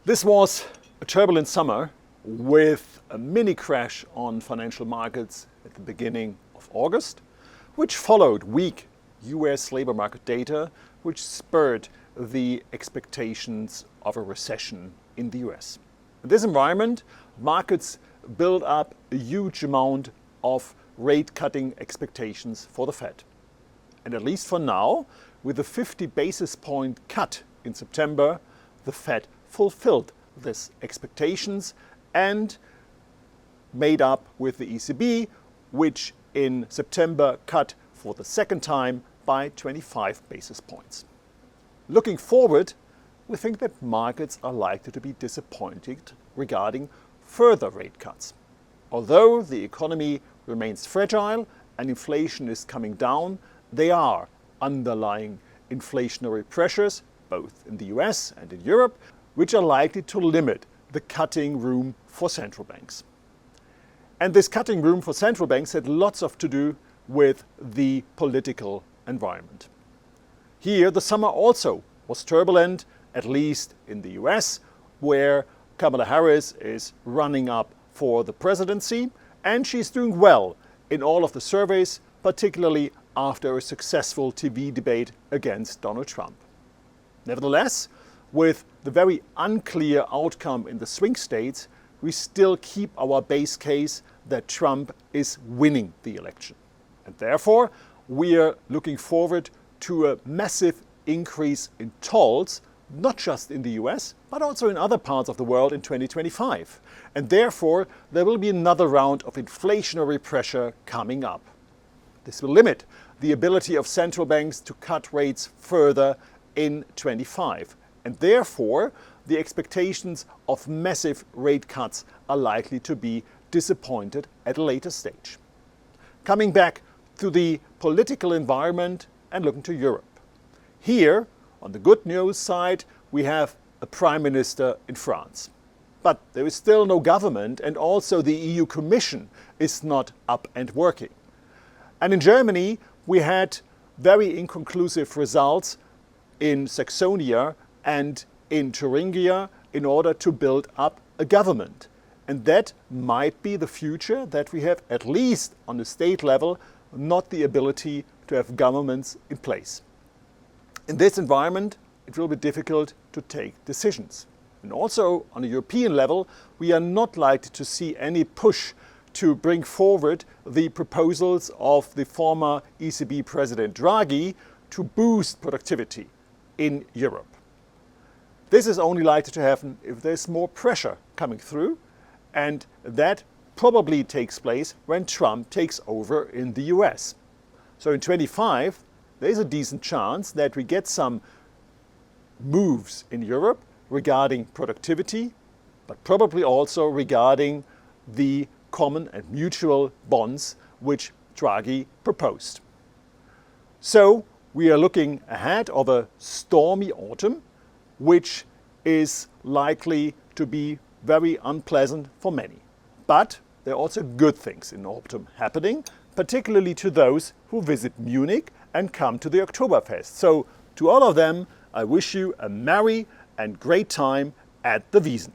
This was a turbulent summer with a mini crash on financial markets at the beginning of August, which followed weak US labor market data, which spurred the expectations of a recession in the US. In this environment, markets build up a huge amount of rate cutting expectations for the Fed. And at least for now, with a 50 basis point cut in September, the Fed fulfilled these expectations and made up with the ECB, which in September cut for the second time by 25 basis points. Looking forward, we think that markets are likely to be disappointed regarding further rate cuts. Although the economy remains fragile and inflation is coming down, there are underlying inflationary pressures, both in the US and in Europe, which are likely to limit the cutting room for central banks. And this cutting room for central banks had lots to do with the political environment. Here, the summer also was turbulent, at least in the US, where Kamala Harris is running up for the presidency, and she's doing well in all of the surveys, particularly after a successful TV debate against Donald Trump. Nevertheless, with the very unclear outcome in the swing states, we still keep our base case that Trump is winning the election. And therefore, we are looking forward to a massive increase in tolls, not just in the US, but also in other parts of the world in 2025. And therefore, there will be another round of inflationary pressure coming up. This will limit the ability of central banks to cut rates further in 25. And therefore, the expectations of massive rate cuts are likely to be disappointed at a later stage. Coming back to the political environment and looking to Europe. Here, on the good news side, we have a prime minister in France. But there is still no government, and also the EU Commission is not up and working. And in Germany, we had very inconclusive results in Saxonia and in Thuringia in order to build up a government. And that might be the future, that we have, at least on the state level, not the ability to have governments in place. In this environment, it will be difficult to take decisions. And also on a European level, we are not likely to see any push to bring forward the proposals of the former ECB President Draghi to boost productivity in Europe. This is only likely to happen if there's more pressure coming through, and that probably takes place when Trump takes over in the US. So in 25, there's a decent chance that we get some moves in Europe regarding productivity, but probably also regarding the common and mutual bonds which Draghi proposed. So we are looking ahead of a stormy autumn, which is likely to be very unpleasant for many. But there are also good things in autumn happening, particularly to those who visit Munich and come to the Oktoberfest. So to all of them, I wish you a merry and great time at the Wiesn.